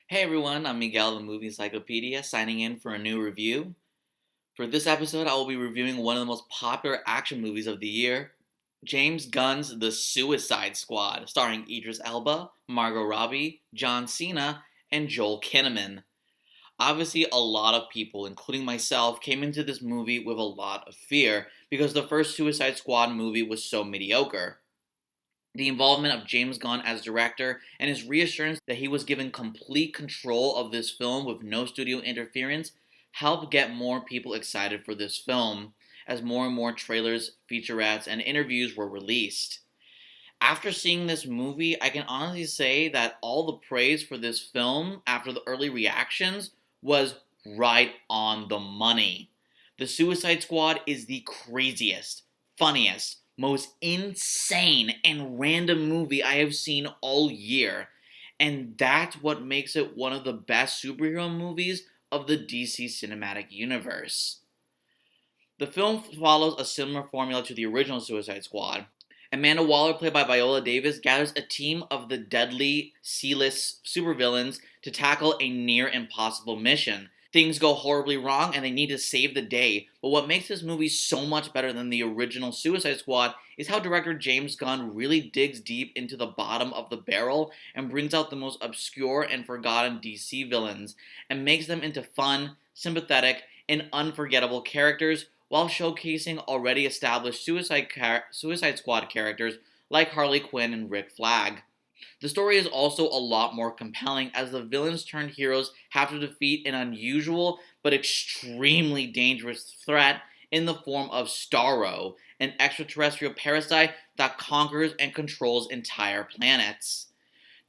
Hey everyone, I'm Miguel, the Movie Encyclopedia, signing in for a new review. For this episode, I will be reviewing one of the most popular action movies of the year, James Gunn's The Suicide Squad, starring Idris Elba, Margot Robbie, John Cena, and Joel Kinnaman. Obviously, a lot of people, including myself, came into this movie with a lot of fear because the first Suicide Squad movie was so mediocre. The involvement of James Gunn as director and his reassurance that he was given complete control of this film with no studio interference helped get more people excited for this film as more and more trailers, featurettes, and interviews were released. After seeing this movie, I can honestly say that all the praise for this film after the early reactions was right on the money. The Suicide Squad is the craziest, funniest, most insane and random movie I have seen all year. And that's what makes it one of the best superhero movies of the DC Cinematic Universe. The film follows a similar formula to the original Suicide Squad. Amanda Waller, played by Viola Davis, gathers a team of the deadly C-list supervillains to tackle a near impossible mission. Things go horribly wrong and they need to save the day. But what makes this movie so much better than the original Suicide Squad is how director James Gunn really digs deep into the bottom of the barrel and brings out the most obscure and forgotten DC villains and makes them into fun, sympathetic, and unforgettable characters while showcasing already established Suicide Squad characters like Harley Quinn and Rick Flag. The story is also a lot more compelling as the villains turned heroes have to defeat an unusual but extremely dangerous threat in the form of Starro, an extraterrestrial parasite that conquers and controls entire planets.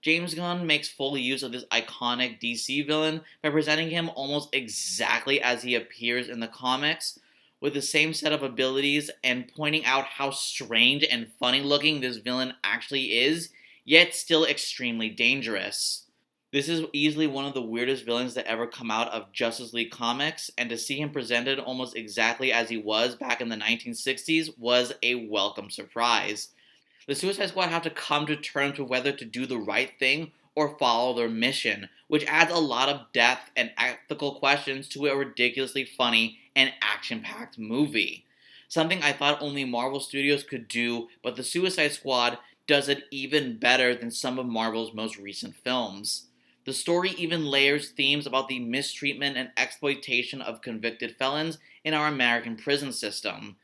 James Gunn makes full use of this iconic DC villain by presenting him almost exactly as he appears in the comics, with the same set of abilities and pointing out how strange and funny looking this villain actually is, yet still extremely dangerous. This is easily one of the weirdest villains that ever come out of Justice League comics, and to see him presented almost exactly as he was back in the 1960s was a welcome surprise. The Suicide Squad have to come to terms with whether to do the right thing or follow their mission, which adds a lot of depth and ethical questions to a ridiculously funny and action packed movie. Something I thought only Marvel Studios could do, but the Suicide Squad does it even better than some of Marvel's most recent films. The story even layers themes about the mistreatment and exploitation of convicted felons in our American prison system.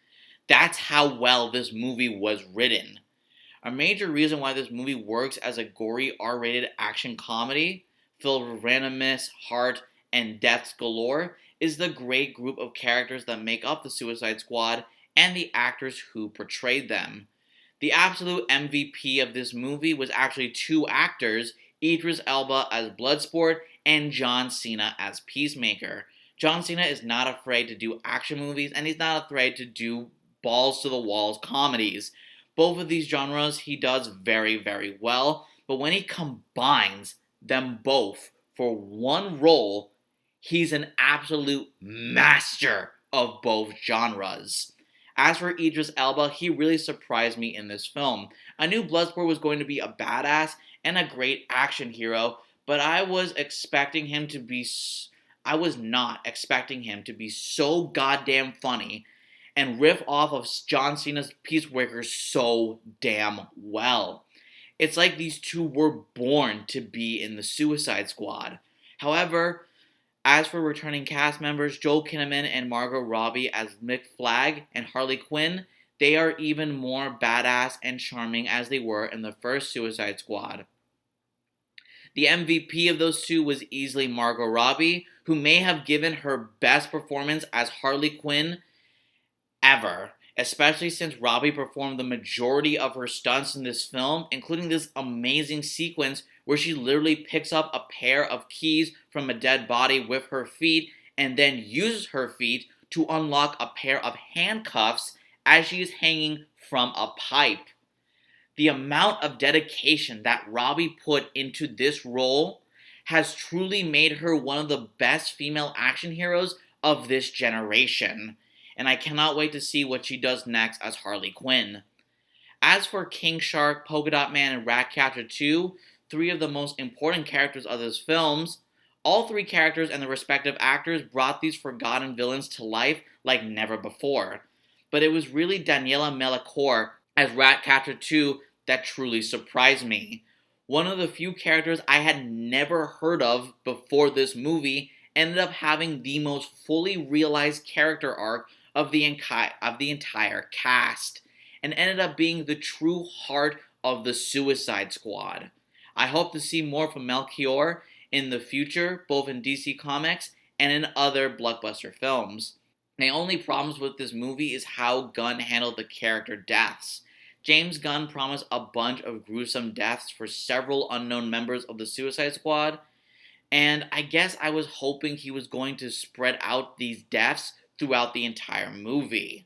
That's how well this movie was written. A major reason why this movie works as a gory R-rated action comedy, filled with randomness, heart, and deaths galore, is the great group of characters that make up the Suicide Squad and the actors who portrayed them. The absolute MVP of this movie was actually two actors, Idris Elba as Bloodsport and John Cena as Peacemaker. John Cena is not afraid to do action movies and he's not afraid to do balls to the walls comedies. Both of these genres he does very, very well, but when he combines them both for one role, he's an absolute master of both genres. As for Idris Elba, he really surprised me in this film. I knew Bloodsport was going to be a badass and a great action hero, but I was not expecting him to be so goddamn funny and riff off of John Cena's Peacemaker so damn well. It's like these two were born to be in the Suicide Squad. However, as for returning cast members, Joel Kinnaman and Margot Robbie as Mick Flag and Harley Quinn, they are even more badass and charming as they were in the first Suicide Squad. The MVP of those two was easily Margot Robbie, who may have given her best performance as Harley Quinn ever, especially since Robbie performed the majority of her stunts in this film, including this amazing sequence where she literally picks up a pair of keys from a dead body with her feet and then uses her feet to unlock a pair of handcuffs as she is hanging from a pipe. The amount of dedication that Robbie put into this role has truly made her one of the best female action heroes of this generation, and I cannot wait to see what she does next as Harley Quinn. As for King Shark, Polka Dot Man, and Ratcatcher 2, three of the most important characters of this films. All three characters and the respective actors brought these forgotten villains to life like never before. But it was really Daniela Melchior as Ratcatcher 2 that truly surprised me. One of the few characters I had never heard of before this movie ended up having the most fully realized character arc of the entire cast, and ended up being the true heart of the Suicide Squad. I hope to see more from Melchior in the future, both in DC Comics and in other blockbuster films. My only problems with this movie is how Gunn handled the character deaths. James Gunn promised a bunch of gruesome deaths for several unknown members of the Suicide Squad, and I guess I was hoping he was going to spread out these deaths throughout the entire movie.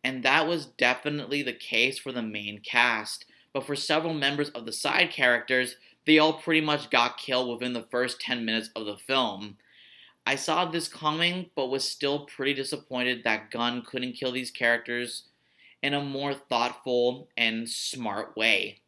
And that was definitely the case for the main cast, but for several members of the side characters, they all pretty much got killed within the first 10 minutes of the film. I saw this coming, but was still pretty disappointed that Gunn couldn't kill these characters in a more thoughtful and smart way.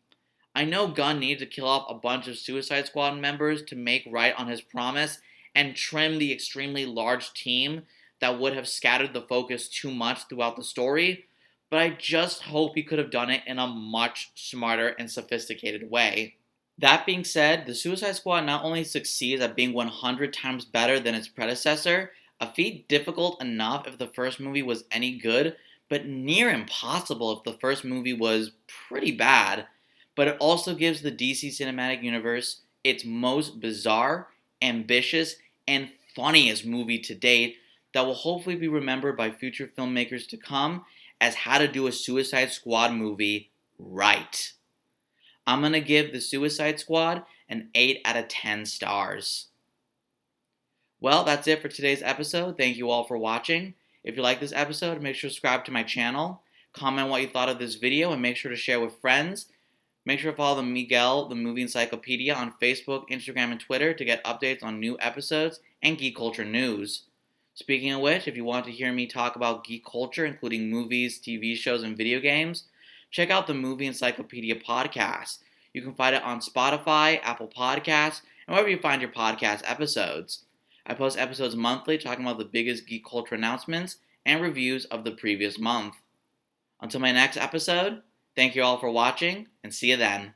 I know Gunn needed to kill off a bunch of Suicide Squad members to make right on his promise and trim the extremely large team that would have scattered the focus too much throughout the story, but I just hope he could have done it in a much smarter and sophisticated way. That being said, the Suicide Squad not only succeeds at being 100 times better than its predecessor, a feat difficult enough if the first movie was any good, but near impossible if the first movie was pretty bad. But it also gives the DC Cinematic Universe its most bizarre, ambitious, and funniest movie to date that will hopefully be remembered by future filmmakers to come as how to do a Suicide Squad movie right. I'm going to give the Suicide Squad an 8 out of 10 stars. Well, that's it for today's episode. Thank you all for watching. If you like this episode, make sure to subscribe to my channel, comment what you thought of this video, and make sure to share with friends. Make sure to follow the Miguel, the Movie Encyclopedia, on Facebook, Instagram, and Twitter to get updates on new episodes and geek culture news. Speaking of which, if you want to hear me talk about geek culture, including movies, TV shows, and video games, check out the Movie Encyclopedia podcast. You can find it on Spotify, Apple Podcasts, and wherever you find your podcast episodes. I post episodes monthly talking about the biggest geek culture announcements and reviews of the previous month. Until my next episode, thank you all for watching, and see you then.